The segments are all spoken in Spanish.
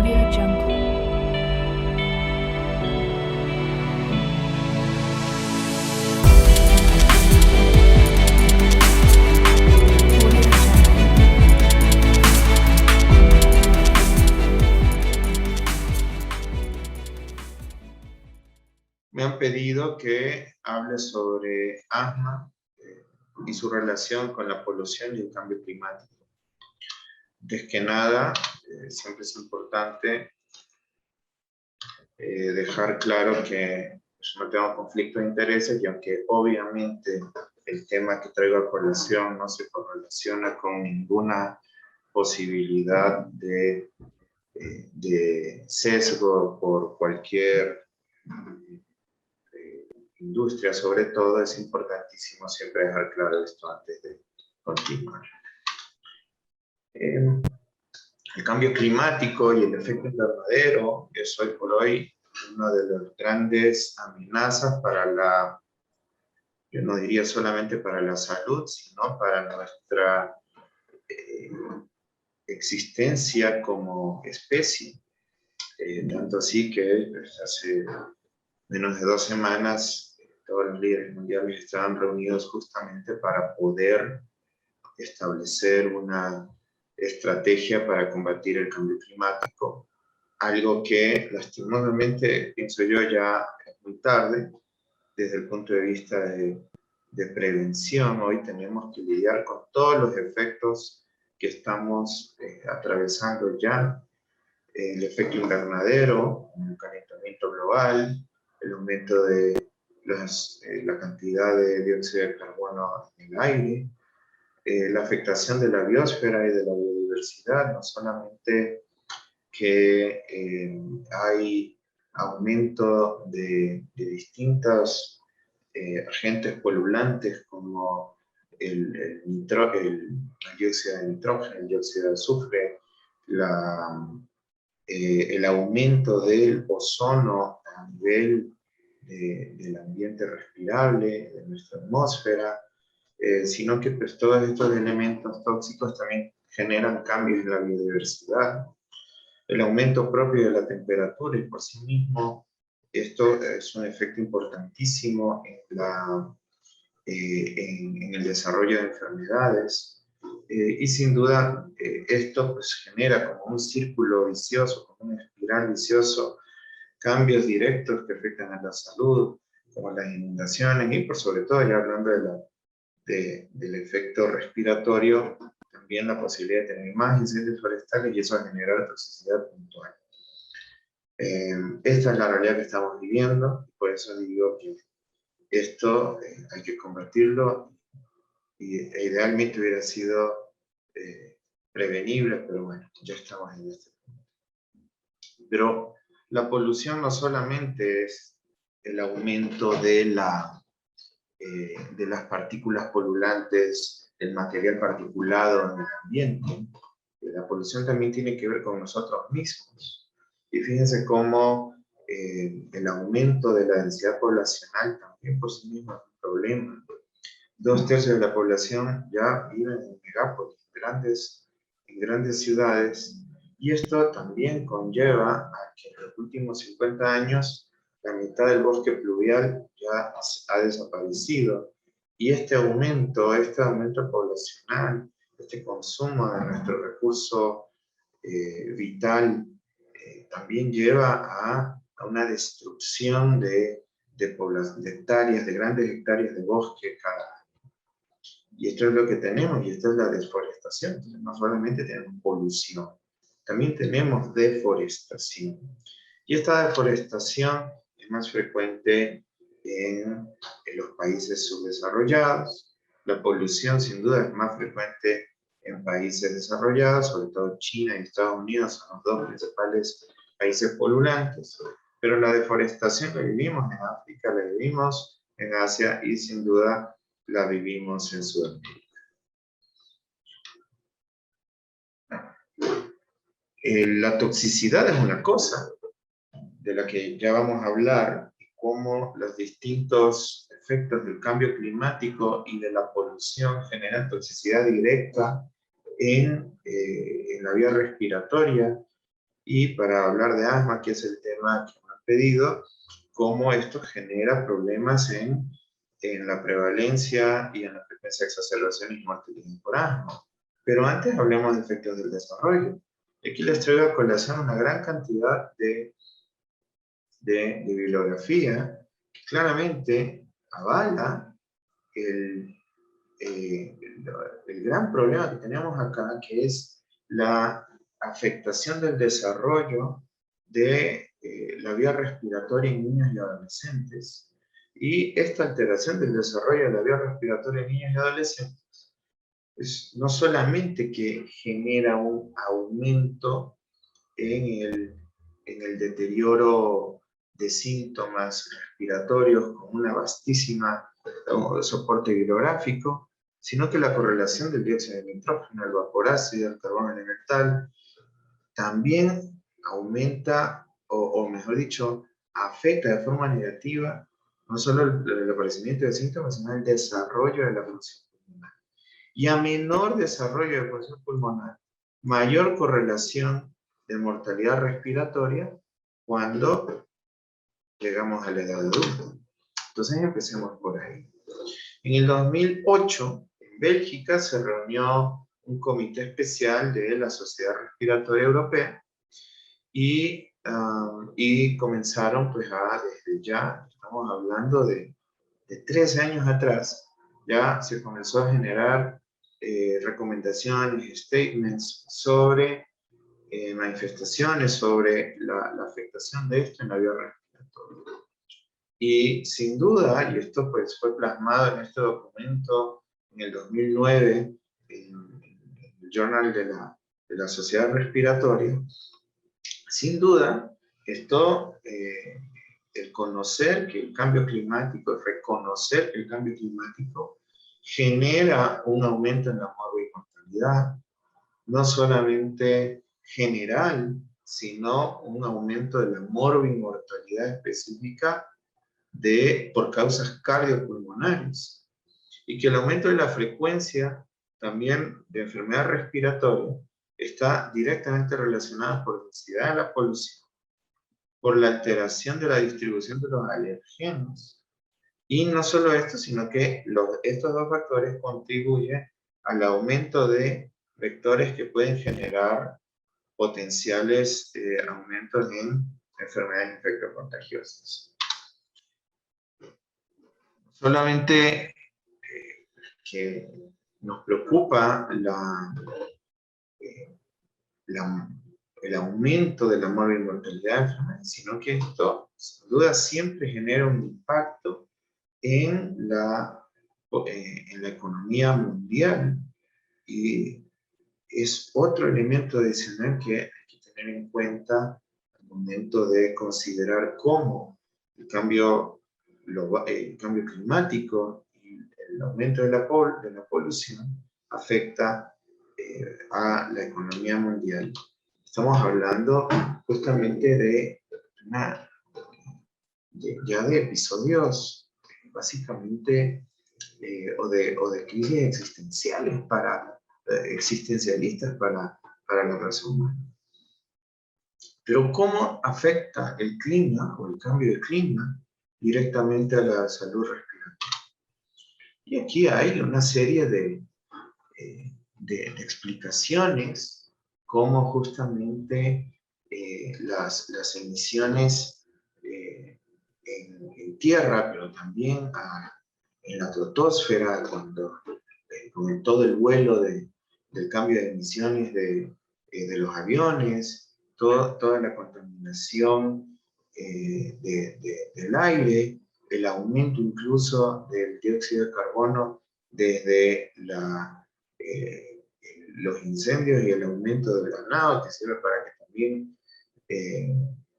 Audio Jungle. Me han pedido que hable sobre asma y su relación con la polución y el cambio climático. Antes que nada, siempre es importante dejar claro que yo no tengo conflicto de intereses, y aunque obviamente el tema que traigo a colación no se correlaciona con ninguna posibilidad de sesgo por cualquier industria, sobre todo, es importantísimo siempre dejar claro esto antes de continuar. El cambio climático y el efecto invernadero es hoy por hoy una de las grandes amenazas para la, yo no diría solamente para la salud, sino para nuestra existencia como especie. Tanto así que hace menos de 2 semanas todos los líderes mundiales estaban reunidos justamente para poder establecer una estrategia para combatir el cambio climático, algo que lastimosamente, pienso yo, ya es muy tarde desde el punto de vista de prevención. Hoy tenemos que lidiar con todos los efectos que estamos atravesando ya. El efecto invernadero, el calentamiento global, el aumento de la cantidad de dióxido de carbono en el aire, la afectación de la biosfera y de la biodiversidad, no solamente que hay aumento de distintos agentes polulantes como el dióxido de nitrógeno, el dióxido de azufre, el aumento del ozono a nivel del ambiente respirable, de nuestra atmósfera, sino que pues, todos estos elementos tóxicos también generan cambios en la biodiversidad. El aumento propio de la temperatura, y por sí mismo esto es un efecto importantísimo en el desarrollo de enfermedades. Y sin duda esto pues, genera como un círculo vicioso, como una espiral vicioso, cambios directos que afectan a la salud, como las inundaciones, y por sobre todo, ya hablando del efecto respiratorio, también la posibilidad de tener más incendios forestales, y eso va a generar toxicidad puntual. Esta es la realidad que estamos viviendo, y por eso digo que esto hay que combatirlo, e idealmente hubiera sido prevenible, pero bueno, ya estamos en este punto. Pero la polución no solamente es el aumento de las partículas polulantes, el material particulado en el ambiente. La polución también tiene que ver con nosotros mismos. Y fíjense cómo el aumento de la densidad poblacional también por sí mismo es un problema. 2/3 de la población ya vive en megápolis, en grandes ciudades, y esto también conlleva a que en los últimos 50 años la mitad del bosque pluvial ya ha desaparecido, y este aumento poblacional, este consumo de nuestro recurso vital, también lleva a una destrucción de hectáreas, de grandes hectáreas de bosque cada año. Y esto es lo que tenemos, y esto es la desforestación. Entonces, no solamente tenemos polución, también tenemos deforestación. Y esta deforestación es más frecuente en los países subdesarrollados. La polución, sin duda, es más frecuente en países desarrollados, sobre todo China y Estados Unidos son los dos principales países polulantes. Pero la deforestación la vivimos en África, la vivimos en Asia, y sin duda la vivimos en Sudamérica. La toxicidad es una cosa de la que ya vamos a hablar, y cómo los distintos efectos del cambio climático y de la polución generan toxicidad directa en la vía respiratoria, Y para hablar de asma, que es el tema que me han pedido, cómo esto genera problemas en la prevalencia y en la frecuencia de exacerbaciones y mortalidad por asma. Pero antes hablemos de efectos del desarrollo. Aquí les traigo a colación una gran cantidad de bibliografía que claramente avala el, el gran problema que tenemos acá, que es la afectación del desarrollo de la vía respiratoria en niños y adolescentes. Y esta alteración del desarrollo de la vía respiratoria en niños y adolescentes es no solamente que genera un aumento en el deterioro de síntomas respiratorios con una vastísima soporte bibliográfico, sino que la correlación del dióxido de nitrógeno, el vaporácido, el carbono elemental, también aumenta, o mejor dicho, afecta de forma negativa no solo el aparecimiento de síntomas, sino el desarrollo de la función pulmonar. Y a menor desarrollo de función pulmonar, mayor correlación de mortalidad respiratoria cuando llegamos a la edad adulta. Entonces empecemos por ahí. En el 2008, en Bélgica, se reunió un comité especial de la Sociedad Respiratoria Europea y comenzaron pues desde ya, estamos hablando de 13 años atrás, ya se comenzó a generar recomendaciones, statements sobre manifestaciones, sobre la afectación de esto en la vía respiratoria. Y sin duda, y esto pues fue plasmado en este documento en el 2009, en el Journal de la Sociedad Respiratoria, sin duda, esto, el conocer que el cambio climático, el reconocer que el cambio climático genera un aumento en la mortalidad, no solamente general, sino un aumento de la morbimortalidad específica por causas cardiopulmonares, y que el aumento de la frecuencia también de enfermedad respiratoria está directamente relacionada por la densidad de la polución, por la alteración de la distribución de los alergenos, y no solo esto, sino que estos dos factores contribuyen al aumento de vectores que pueden generar potenciales aumentos en enfermedades infectocontagiosas. Solamente que nos preocupa el aumento de la mortalidad, sino que esto, sin duda, siempre genera un impacto en la economía mundial, y es otro elemento adicional que hay que tener en cuenta al momento de considerar cómo el cambio climático y el aumento de la polución afecta a la economía mundial. Estamos hablando justamente ya de episodios básicamente o de crisis existencialistas para la raza humana. Pero ¿cómo afecta el clima o el cambio de clima directamente a la salud respiratoria? Y aquí hay una serie de explicaciones, como justamente las emisiones en tierra, pero también en la troposfera, con todo el vuelo del cambio de emisiones de los aviones, toda la contaminación del aire, el aumento incluso del dióxido de carbono desde los incendios, y el aumento del ganado, que sirve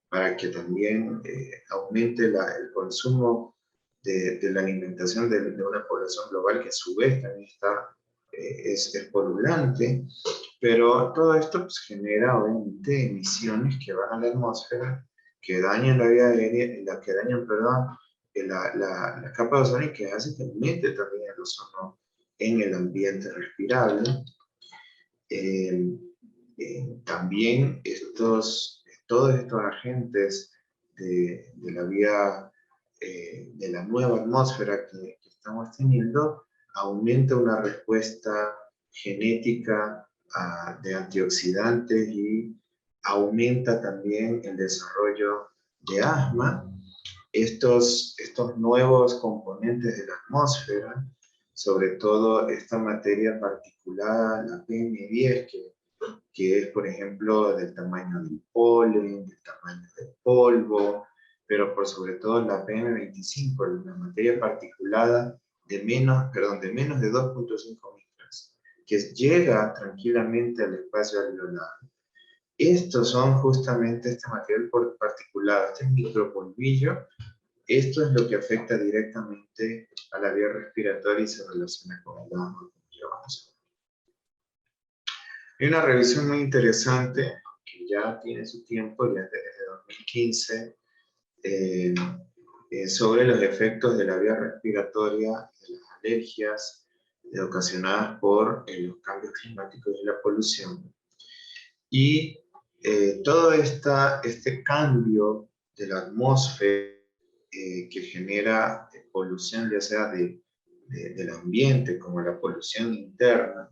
para que también aumente el consumo de la alimentación de una población global que a su vez también es polublante. Pero todo esto pues, genera obviamente emisiones que van a la atmósfera, que dañan la vía aérea, que dañan, perdón, la capa de ozono, y que hace que aumente también el ozono en el ambiente respirable. También estos todos estos agentes de la vía, de la nueva atmósfera que estamos teniendo, aumenta una respuesta genética de antioxidantes y aumenta también el desarrollo de asma. Estos nuevos componentes de la atmósfera, sobre todo esta materia particulada, la PM10, que es, por ejemplo, del tamaño del polen, del tamaño del polvo, pero por sobre todo la PM25, la materia particulada de menos de 2.5 micras, que llega tranquilamente al espacio alveolar. Estos son justamente este material particulado, este micropolvillo. Esto es lo que afecta directamente a la vía respiratoria y se relaciona con el asma, como ya vamos a ver. Hay una revisión muy interesante, que ya tiene su tiempo, ya desde 2015, sobre los efectos de la vía respiratoria y de las alergias ocasionadas por los cambios climáticos y la polución. Y todo este cambio de la atmósfera que genera polución, ya sea del ambiente como la polución interna,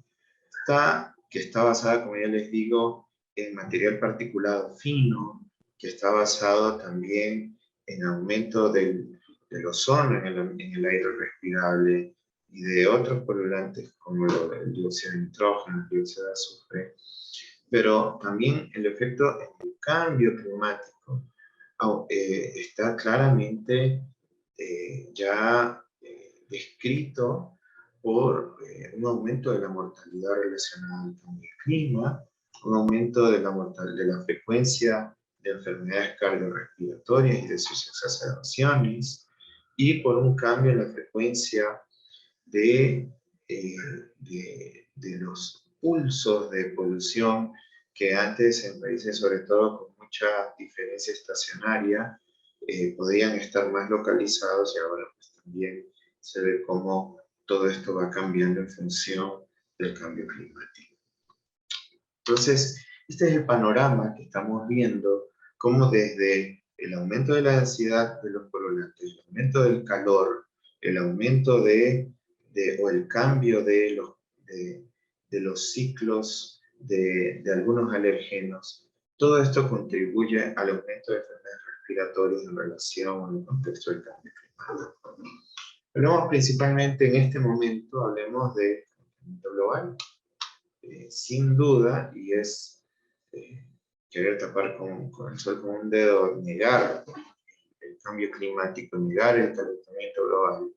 que está basada, como ya les digo, en material particulado fino, que está basado también en aumento del ozono en el aire respirable y de otros polulantes como el dióxido de nitrógeno, el dióxido de azufre, pero también el efecto del cambio climático está claramente ya descrito por un aumento de la mortalidad relacionada al cambio de clima, un aumento de la frecuencia de enfermedades cardiorrespiratorias y de sus exacerbaciones, y por un cambio en la frecuencia de, de los pulsos de polución que antes en países, sobre todo con mucha diferencia estacionaria, podían estar más localizados, y ahora pues también se ve cómo todo esto va cambiando en función del cambio climático. Entonces, este es el panorama que estamos viendo, cómo desde el aumento de la densidad de los polulantes, el aumento del calor, el aumento o el cambio de los ciclos de algunos alergenos, todo esto contribuye al aumento de enfermedades respiratorias en relación al contexto del cambio climático. Hablemos principalmente en este momento, hablemos de calentamiento global. Sin duda, y es querer tapar con el sol con un dedo, negar el cambio climático, negar el calentamiento global.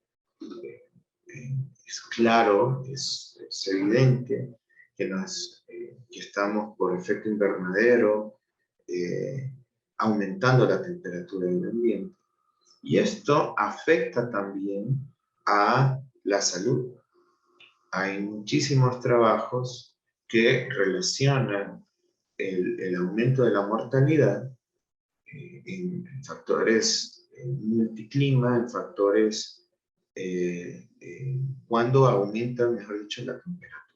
Es claro, es evidente que estamos por efecto invernadero aumentando la temperatura del ambiente. Y esto afecta también a la salud. Hay muchísimos trabajos que relacionan el aumento de la mortalidad en factores multiclima, en factores cuando aumenta, mejor dicho, la temperatura.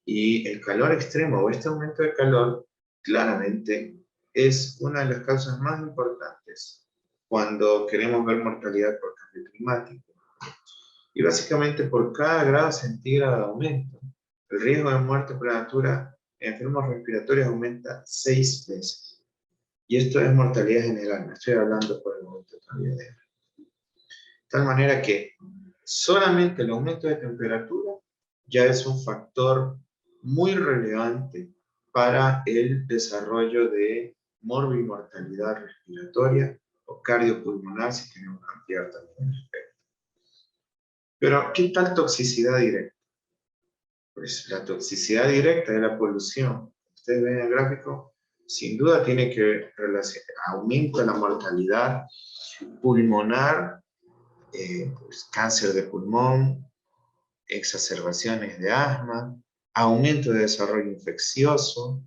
Y el calor extremo o este aumento de calor claramente es una de las causas más importantes cuando queremos ver mortalidad por cambio climático. Y básicamente por cada grado centígrado de aumento, el riesgo de muerte prematura en enfermos respiratorios aumenta 6 veces. Y esto es mortalidad general, no estoy hablando por el momento todavía de tal manera que solamente el aumento de temperatura ya es un factor muy relevante para el desarrollo de morbimortalidad respiratoria o cardiopulmonar, si queremos ampliar también el espectro. Pero, ¿qué tal toxicidad directa? Pues la toxicidad directa de la polución, ustedes ven el gráfico, sin duda tiene que relacionar, aumenta la mortalidad pulmonar, pues cáncer de pulmón, exacerbaciones de asma, aumento de desarrollo infeccioso,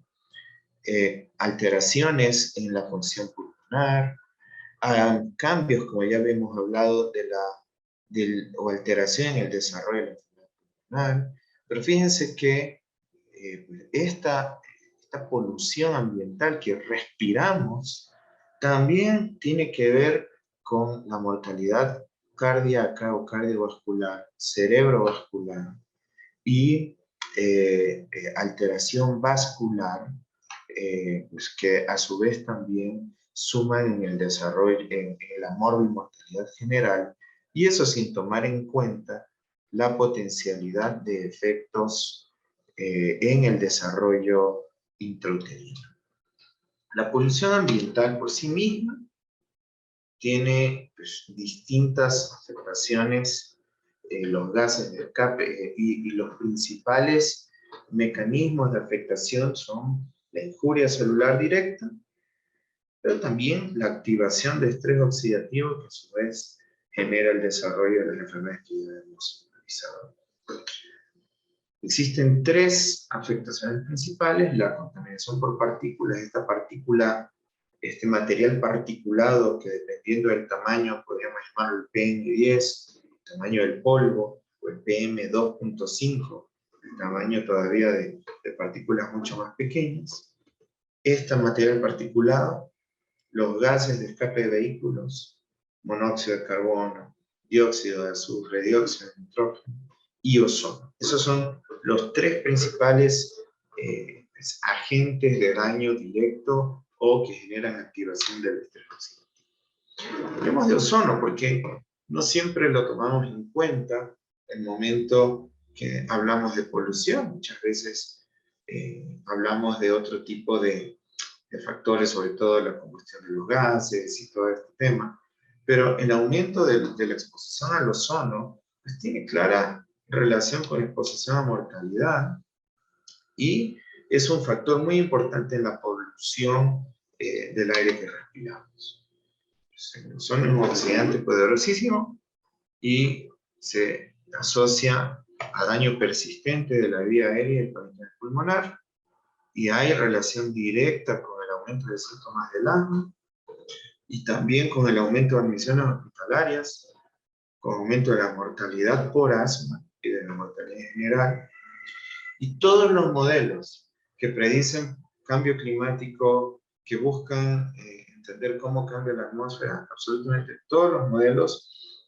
alteraciones en la función pulmonar, cambios, como ya habíamos hablado, o alteración en el desarrollo de la enfermedad pulmonar. Pero fíjense que esta esta polución ambiental que respiramos, también tiene que ver con la mortalidad cardíaca o cardiovascular, cerebrovascular y alteración vascular, pues que a su vez también suman en el desarrollo, en la mortalidad general, y eso sin tomar en cuenta la potencialidad de efectos en el desarrollo intrauterino. La polución ambiental por sí misma tiene pues, distintas afectaciones, los gases de escape y los principales mecanismos de afectación son la injuria celular directa, pero también la activación de estrés oxidativo que a su vez genera el desarrollo de las enfermedades que ya hemos analizado. Existen tres afectaciones principales: la contaminación por partículas, este material particulado que dependiendo del tamaño podríamos llamarlo el PM10, el tamaño del polvo, o el PM2.5, el tamaño todavía de partículas mucho más pequeñas. Este material particulado, los gases de escape de vehículos, monóxido de carbono, dióxido de azufre, dióxido de nitrógeno y ozono. Esos son los tres principales agentes de daño directo o que generan activación del estrés oxidativo. Hablemos de ozono porque no siempre lo tomamos en cuenta en el momento que hablamos de polución. Muchas veces hablamos de otro tipo de factores, sobre todo la combustión de los gases y todo este tema, pero el aumento de la exposición al ozono pues tiene clara relación con la exposición a mortalidad y es un factor muy importante en la polución del aire que respiramos. El ozono es un oxidante poderosísimo y se asocia a daño persistente de la vía aérea y el parénquima pulmonar, y hay relación directa con el aumento de síntomas del asma y también con el aumento de admisiones hospitalarias, con aumento de la mortalidad por asma y de la mortalidad en general. Y todos los modelos que predicen cambio climático, que buscan entender cómo cambia la atmósfera, absolutamente todos los modelos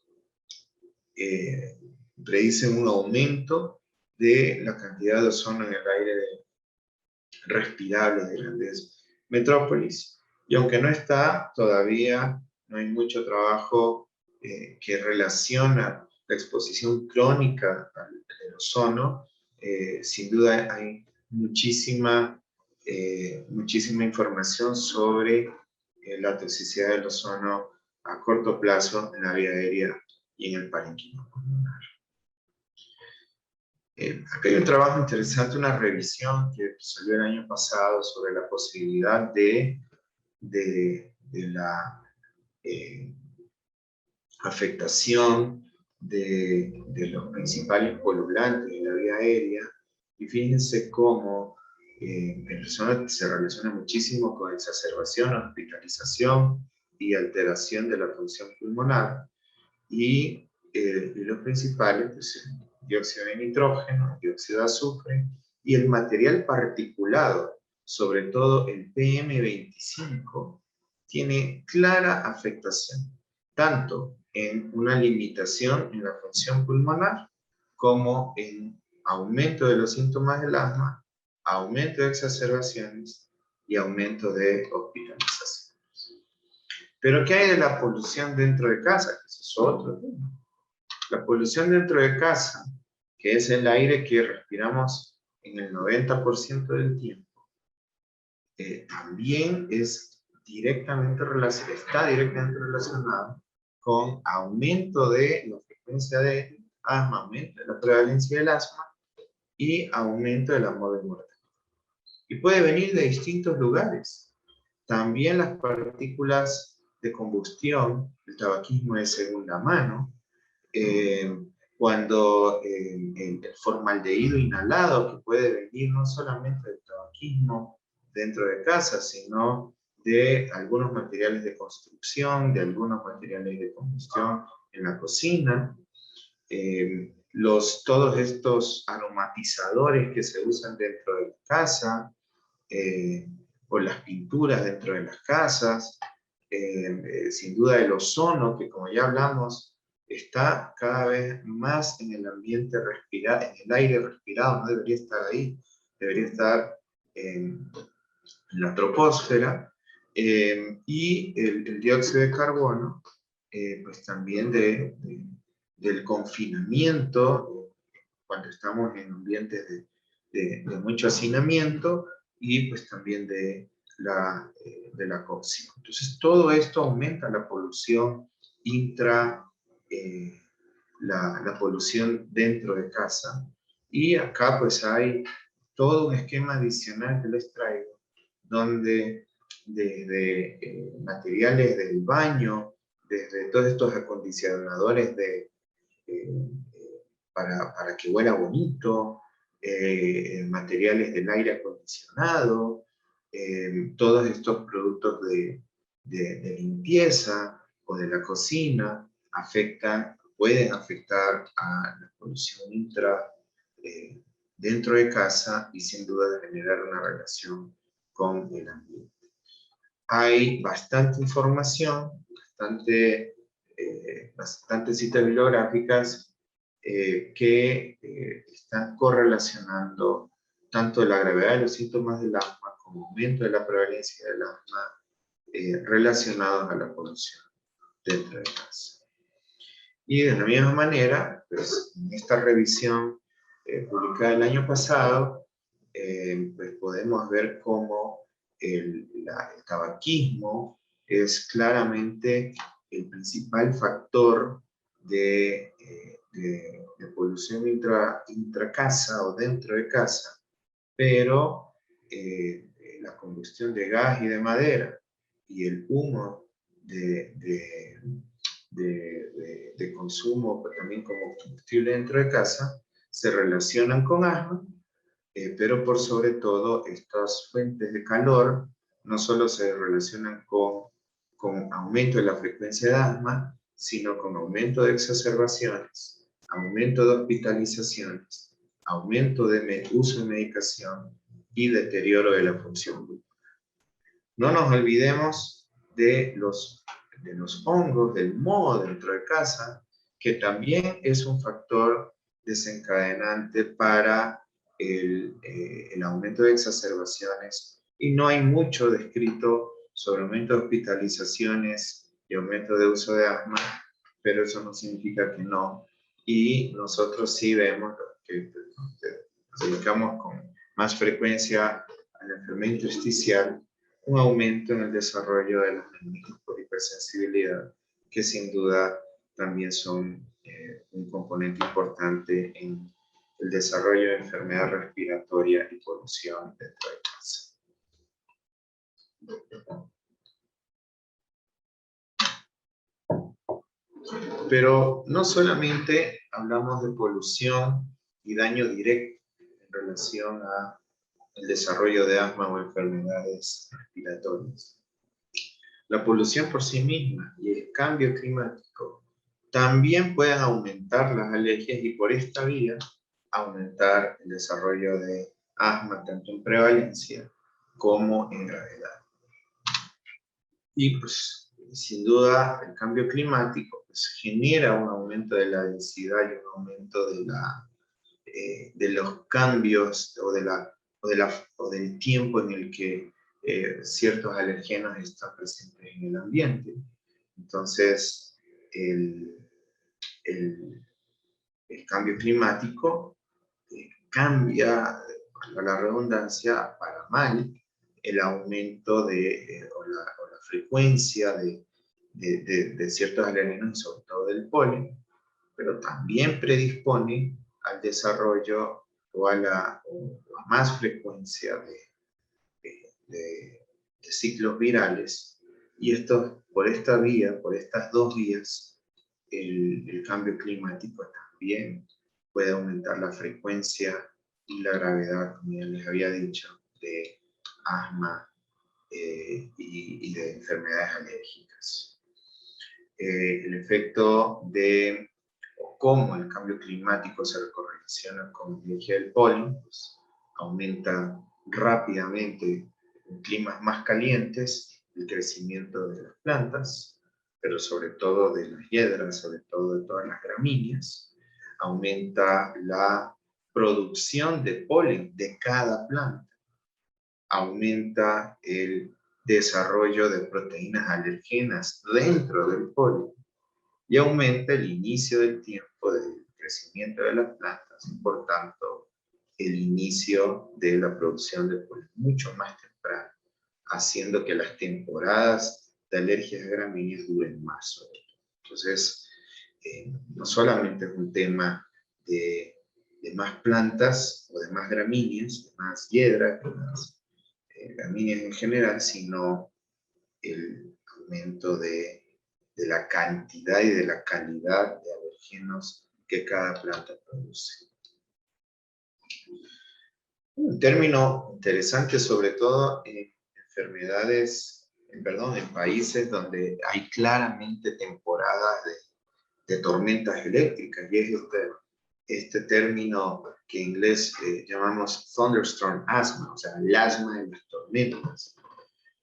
predicen un aumento de la cantidad de ozono en el aire respirable de grandes metrópolis. Y aunque no está todavía, no hay mucho trabajo que relaciona la exposición crónica al ozono, sin duda hay muchísima información sobre la toxicidad del ozono a corto plazo en la vía aérea y en el parénquima pulmonar. Acá hay un trabajo interesante, una revisión que salió el año pasado sobre la posibilidad de la afectación de los principales polulantes de la vía aérea, y fíjense cómo en personas se relaciona muchísimo con exacerbación, hospitalización y alteración de la función pulmonar, y los principales, pues, dióxido de nitrógeno, dióxido de azufre y el material particulado, sobre todo el PM25, tiene clara afectación, tanto en una limitación en la función pulmonar, como en aumento de los síntomas del asma, aumento de exacerbaciones y aumento de hospitalizaciones. Pero ¿qué hay de la polución dentro de casa? Ese es otro tema. La polución dentro de casa, que es el aire que respiramos en el 90% del tiempo, también está directamente relacionado con aumento de la frecuencia de asma, aumento de la prevalencia del asma y aumento de la mortalidad. Y puede venir de distintos lugares. También las partículas de combustión, el tabaquismo de segunda mano, cuando el formaldehído inhalado, que puede venir no solamente del tabaquismo dentro de casa, sino de algunos materiales de construcción, de algunos materiales de combustión en la cocina, todos estos aromatizadores que se usan dentro de casa, por las pinturas dentro de las casas, sin duda el ozono, que como ya hablamos, está cada vez más en el ambiente respirado, en el aire respirado, no debería estar ahí, debería estar en la troposfera, y el dióxido de carbono, pues también del confinamiento, cuando estamos en ambientes de mucho hacinamiento, y pues también de la cocción. Entonces todo esto aumenta la polución eh, la polución dentro de casa, y acá pues hay todo un esquema adicional que les traigo, donde desde materiales del baño, desde todos estos acondicionadores eh, para que huela bonito, materiales del aire acondicionado, todos estos productos de limpieza o de la cocina pueden afectar a la polución eh, dentro de casa, y sin duda generar una relación con el ambiente. Hay bastante información, bastantes citas bibliográficas que están correlacionando tanto la gravedad de los síntomas del asma como aumento de la prevalencia del asma relacionados a la polución dentro de casa. Y de la misma manera, pues, en esta revisión publicada el año pasado, pues podemos ver cómo el tabaquismo es claramente el principal factor de polución intracasa o dentro de casa, pero la combustión de gas y de madera y el humo de consumo, pero también como combustible dentro de casa, se relacionan con asma, pero por sobre todo estas fuentes de calor no solo se relacionan con aumento de la frecuencia de asma, sino con aumento de exacerbaciones, aumento de hospitalizaciones, aumento de uso de medicación y deterioro de la función pulmonar. No nos olvidemos de los hongos, del moho dentro de casa, que también es un factor desencadenante para el aumento de exacerbaciones, y no hay mucho descrito sobre aumento de hospitalizaciones y aumento de uso de asma, pero eso no significa que no. Y nosotros sí vemos que nos dedicamos con más frecuencia a la enfermedad intersticial, un aumento en el desarrollo de las meningitis por hipersensibilidad, que sin duda también son un componente importante en el desarrollo de enfermedad respiratoria y polución dentro de casa. Pero no solamente hablamos de polución y daño directo en relación a el desarrollo de asma o enfermedades respiratorias. La polución por sí misma y el cambio climático también pueden aumentar las alergias, y por esta vía aumentar el desarrollo de asma tanto en prevalencia como en gravedad. Y pues sin duda el cambio climático pues, genera un aumento de la densidad y un aumento de los cambios o del tiempo en el que ciertos alergenos están presentes en el ambiente. Entonces, el cambio climático cambia, a la redundancia, para mal, el aumento o la frecuencia de ciertos alergenos, sobre todo del polen, pero también predispone al desarrollo o a más frecuencia de ciclos virales, y esto, por esta vía, por estas dos vías, el cambio climático también puede aumentar la frecuencia y la gravedad, como ya les había dicho, de asma y de enfermedades alérgicas. El efecto de cómo el cambio climático se correlaciona con la alergia del polen, pues, aumenta rápidamente en climas más calientes el crecimiento de las plantas, pero sobre todo de las hiedras, sobre todo de todas las gramíneas. Aumenta la producción de polen de cada planta. Aumenta el desarrollo de proteínas alergenas dentro del polen y aumenta el inicio del tiempo del crecimiento de las plantas y por tanto el inicio de la producción de polen mucho más temprano, haciendo que las temporadas de alergias gramíneas duren más. Entonces, no solamente es un tema de más plantas o de más gramíneas, de más hiedras, de más gramíneas en general, sino el aumento de la cantidad y de la calidad de alergenos que cada planta produce. Un término interesante, sobre todo en enfermedades, en países donde hay claramente temporadas de tormentas eléctricas, y es este término que en inglés llamamos thunderstorm asthma, o sea, el asma de las tormentas,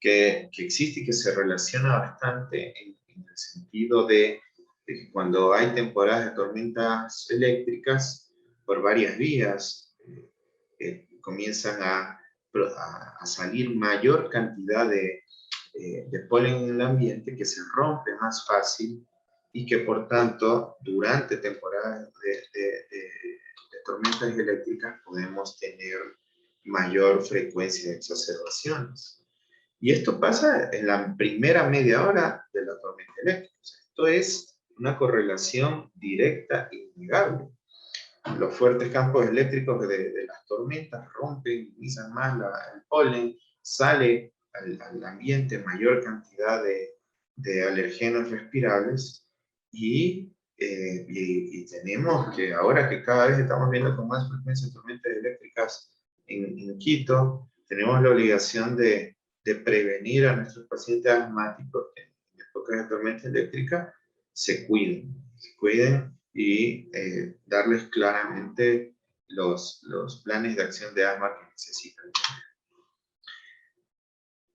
que existe y que se relaciona bastante en el sentido de que cuando hay temporadas de tormentas eléctricas por varias vías, comienzan a salir mayor cantidad de polen en el ambiente que se rompe más fácil y que por tanto durante temporadas de tormentas eléctricas podemos tener mayor frecuencia de exacerbaciones. Y esto pasa en la primera media hora de la tormenta eléctrica. O sea, esto es una correlación directa e innegable. Los fuertes campos eléctricos de las tormentas rompen, minimizan más el polen, sale al ambiente mayor cantidad de alergenos respirables y tenemos que ahora que cada vez estamos viendo con más frecuencia tormentas eléctricas en Quito, tenemos la obligación de prevenir a nuestros pacientes asmáticos que en épocas de tormenta eléctrica se cuiden y darles claramente los planes de acción de asma que necesitan.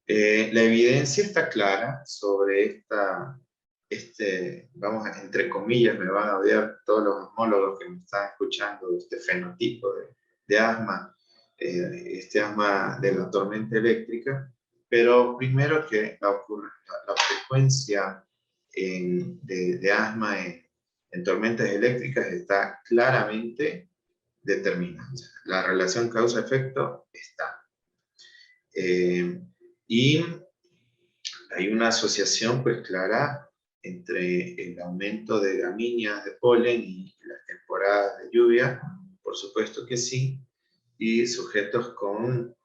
La evidencia está clara sobre vamos a, entre comillas, me van a odiar todos los asmólogos que me están escuchando, este fenotipo de asma, este asma de la tormenta eléctrica, pero primero que la frecuencia de asma en tormentas eléctricas está claramente determinada. La relación causa-efecto está. Y hay una asociación pues clara entre el aumento de gramíneas de polen y las temporadas de lluvia, por supuesto que sí, y sujetos con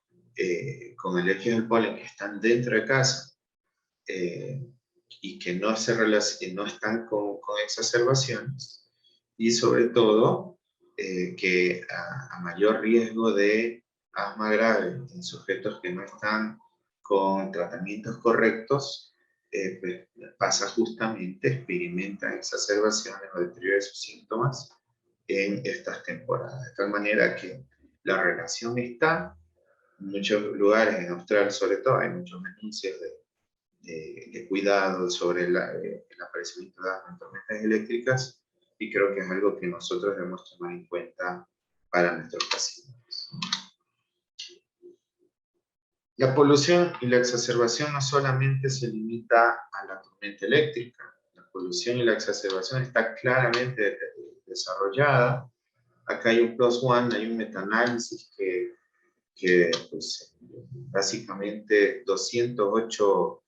alergias al polen que están dentro de casa y que no están con exacerbaciones, y sobre todo que a mayor riesgo de asma grave en sujetos que no están con tratamientos correctos, pues pasa justamente, experimentan exacerbaciones o deterioro de sus síntomas en estas temporadas. De tal manera que la relación está, en muchos lugares, en Australia sobre todo, hay muchos anuncios de cuidado sobre el aparecimiento de las tormentas eléctricas, y creo que es algo que nosotros debemos tomar en cuenta para nuestros pacientes. La polución y la exacerbación no solamente se limita a la tormenta eléctrica. La polución y la exacerbación está claramente desarrollada. Acá hay un +1, hay un metaanálisis que pues, básicamente 208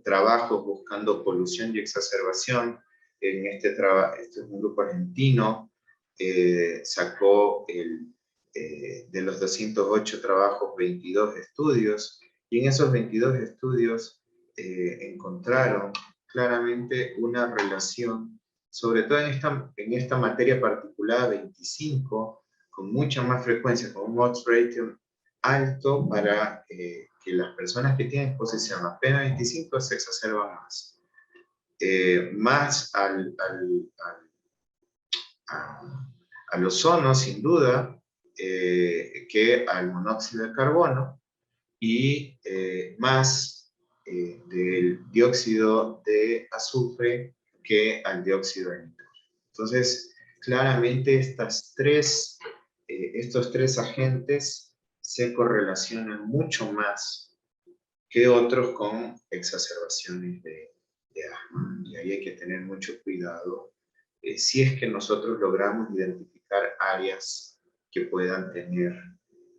trabajos buscando polución y exacerbación. Este es un grupo argentino, sacó de los 208 trabajos 22 estudios, y en esos 22 estudios encontraron claramente una relación, sobre todo en esta materia particular 25, con mucha más frecuencia, con un odds ratio alto para que las personas que tienen exposición apenas 25 se exacerban más. Más al ozono, sin duda, que al monóxido de carbono y más del dióxido de azufre que al dióxido de nitrógeno. Entonces, claramente estos tres agentes se correlacionan mucho más que otros con exacerbaciones de asma. Y ahí hay que tener mucho cuidado si es que nosotros logramos identificar áreas que puedan tener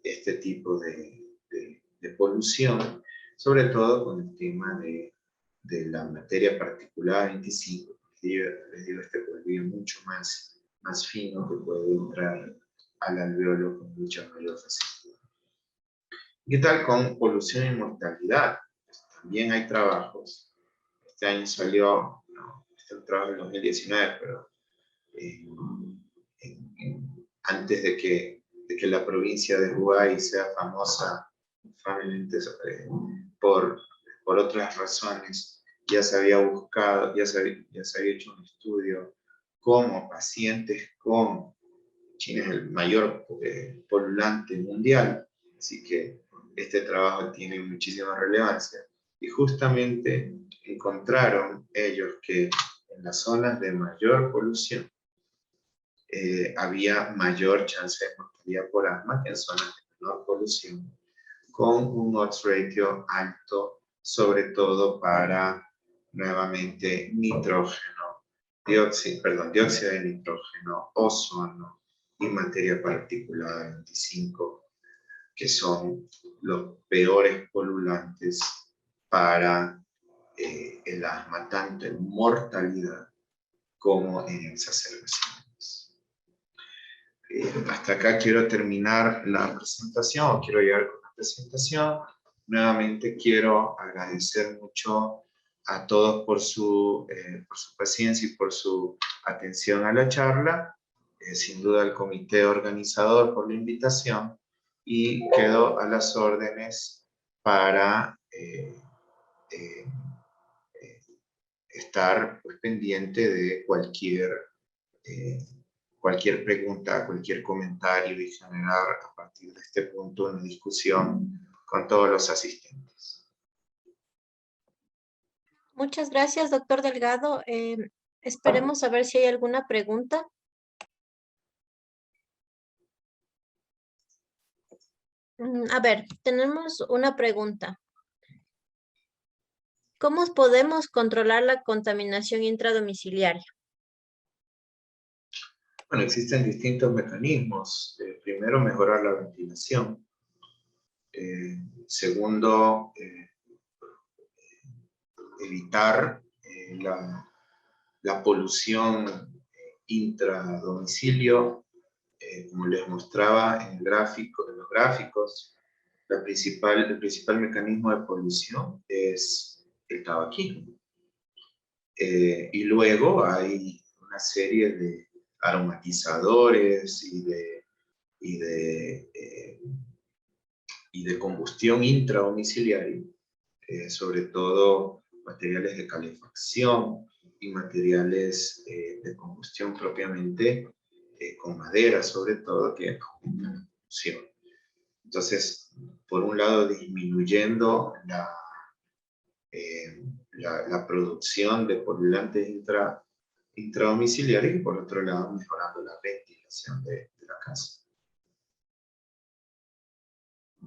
este tipo de polución, sobre todo con el tema de la materia particulada 25. Les digo, este polvillo mucho más fino que puede entrar al alveolo con mucha mayor facilidad. ¿Qué tal con polución y mortalidad? Pues también hay trabajos. Este año salió, no, este es un trabajo en 2019, pero antes de que la provincia de Hubei sea famosa por, por otras razones, ya se había buscado, ya se había hecho un estudio cómo pacientes con China es el mayor polulante mundial, así que este trabajo tiene muchísima relevancia. Y justamente encontraron ellos que en las zonas de mayor polución había mayor chance de mortalidad por asma que en zonas de menor polución, con un odds ratio alto, sobre todo para, nuevamente, dióxido de nitrógeno, ozono y materia particulada 25, que son los peores polulantes para el asma, tanto en mortalidad como en exacerbaciones. Hasta acá quiero terminar la presentación, o quiero llegar con la presentación. Nuevamente quiero agradecer mucho a todos por su paciencia y por su atención a la charla. Sin duda al comité organizador por la invitación y quedo a las órdenes para estar pues, pendiente de cualquier pregunta, cualquier comentario y generar a partir de este punto una discusión con todos los asistentes. Muchas gracias, doctor Delgado. Esperemos a ver si hay alguna pregunta. A ver, tenemos una pregunta. ¿Cómo podemos controlar la contaminación intradomiciliaria? Bueno, existen distintos mecanismos. Primero, mejorar la ventilación. Segundo, evitar la polución intradomicilio. Como les mostraba en los gráficos, el principal mecanismo de polución es el tabaquismo. Y luego hay una serie de aromatizadores y de combustión intradomiciliaria, sobre todo materiales de calefacción y materiales de combustión propiamente con madera, sobre todo, que aumentan la polución. Entonces, por un lado, disminuyendo la producción de polulantes intradomiciliarios y por otro lado, mejorando la ventilación de la casa.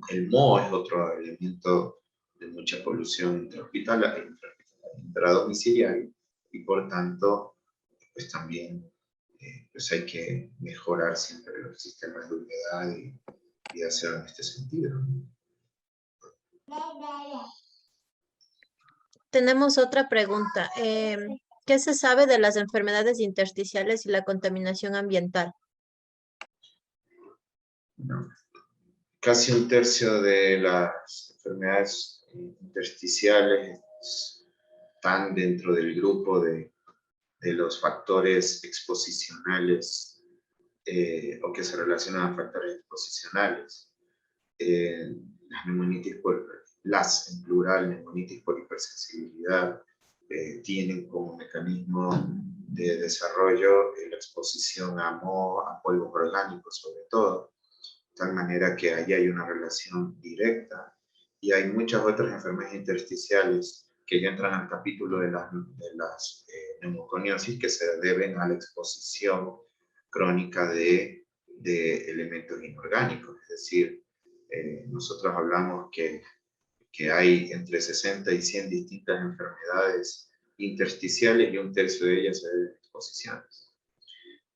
El moho es otro elemento de mucha polución intradomiciliaria y por tanto, pues también pues hay que mejorar siempre los sistemas de humedad y hacerlo en este sentido. Tenemos otra pregunta. ¿Qué se sabe de las enfermedades intersticiales y la contaminación ambiental? No. Casi un tercio de las enfermedades intersticiales están dentro del grupo de los factores exposicionales o que se relacionan a factores exposicionales. Las en plural, neumonitis por hipersensibilidad, tienen como mecanismo de desarrollo la exposición a moho, a polvos orgánicos sobre todo. tal manera que ahí hay una relación directa. Y hay muchas otras enfermedades intersticiales que ya entran al capítulo de las neumoconiosis que se deben a la exposición crónica de elementos inorgánicos. Es decir, nosotros hablamos que hay entre 60 y 100 distintas enfermedades intersticiales y un tercio de ellas se deben a exposiciones.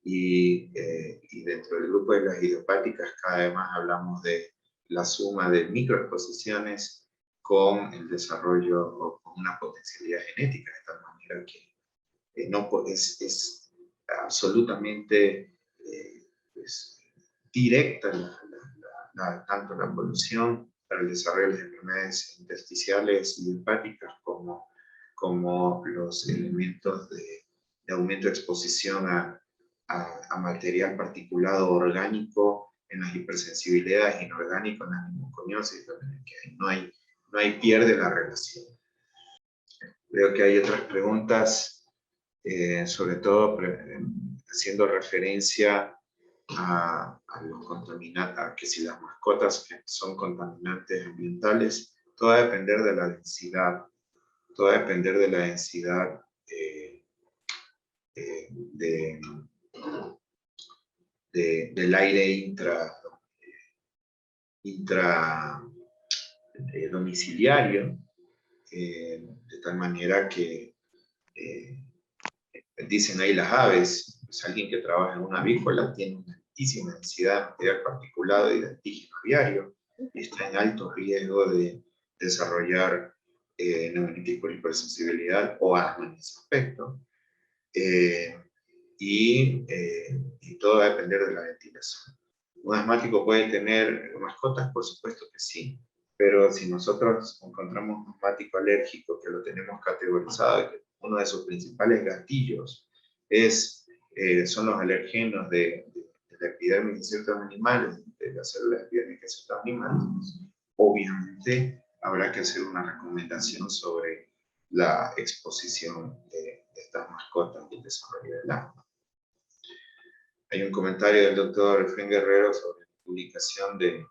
Y dentro del grupo de las idiopáticas cada vez más hablamos de la suma de microexposiciones con el desarrollo o con una potencialidad genética, de tal manera que no es absolutamente pues, directa tanto la evolución para el desarrollo de las enfermedades intersticiales y hepáticas como los elementos de aumento de exposición a material particulado orgánico en las hipersensibilidades, inorgánico en la neumoconiosis, que no hay pierde la relación. Veo que hay otras preguntas, sobre todo haciendo referencia a los contaminantes, a que si las mascotas son contaminantes ambientales, todo va a depender de la densidad, todo va a depender de la densidad del aire domiciliario, de tal manera que dicen ahí las aves, pues alguien que trabaja en una avícola tiene una altísima densidad de material particulado y de antígeno aviario y está en alto riesgo de desarrollar neumonitis por hipersensibilidad o asma en ese aspecto. Y todo va a depender de la ventilación. ¿Un asmático puede tener mascotas? Por supuesto que sí, pero si nosotros encontramos un asmático alérgico que lo tenemos categorizado, que uno de sus principales gatillos son los alergenos de la epidermis de ciertos animales, de las células epidérmicas de ciertos animales, obviamente habrá que hacer una recomendación sobre la exposición de estas mascotas y el desarrollo del asma. Hay un comentario del doctor Efraín Guerrero sobre la publicación de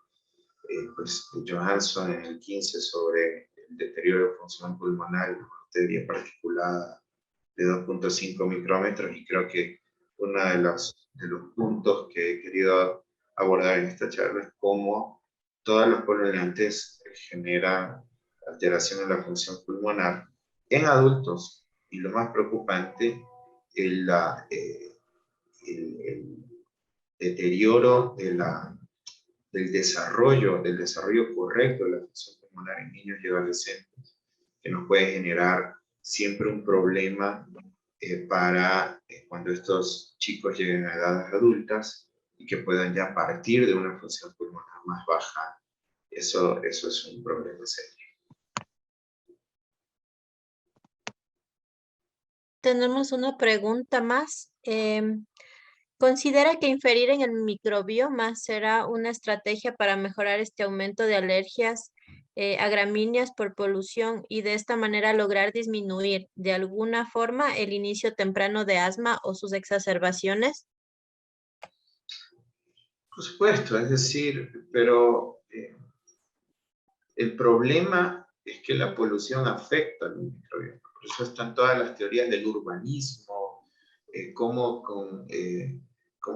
Johansson en el 15 sobre el deterioro de función pulmonar y la bacteria particulada de 2.5 micrómetros, y creo que uno de los puntos que he querido abordar en esta charla es cómo todos los polulantes generan alteración en la función pulmonar en adultos, y lo más preocupante es el deterioro del desarrollo correcto de la función pulmonar en niños y adolescentes, que nos puede generar siempre un problema para cuando estos chicos lleguen a edades adultas y que puedan ya partir de una función pulmonar más baja. Eso es un problema serio. Tenemos una pregunta más. ¿Considera que inferir en el microbioma será una estrategia para mejorar este aumento de alergias a gramíneas por polución y de esta manera lograr disminuir de alguna forma el inicio temprano de asma o sus exacerbaciones? Por supuesto, es decir, pero el problema es que la polución afecta al microbioma. Por eso están todas las teorías del urbanismo, cómo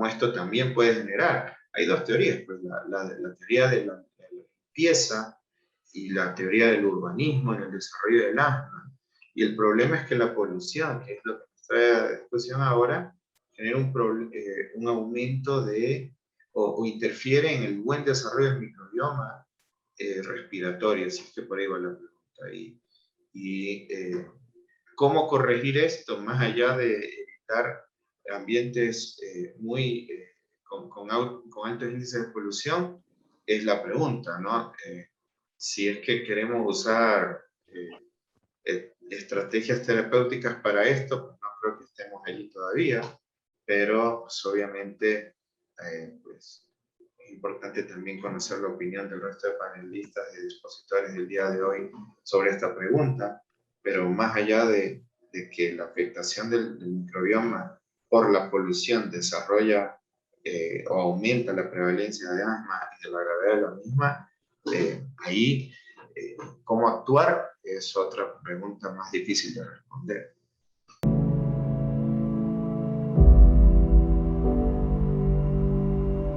esto también puede generar. Hay dos teorías, pues, la teoría de la limpieza y la teoría del urbanismo en el desarrollo del asma. Y el problema es que la polución, que es lo que nos trae a discusión ahora, genera un aumento o interfiere en el buen desarrollo del microbioma respiratorio, si es que por ahí va la pregunta. ¿Cómo corregir esto? Más allá de evitar ambientes con altos índices de polución, es la pregunta, ¿no? Si es que queremos usar estrategias terapéuticas para esto, pues no creo que estemos allí todavía, pero pues, obviamente pues, es importante también conocer la opinión del resto de panelistas y expositores del día de hoy sobre esta pregunta, pero más allá de que la afectación del microbioma por la polución desarrolla o aumenta la prevalencia de asma y de la gravedad de la misma, ahí cómo actuar es otra pregunta más difícil de responder.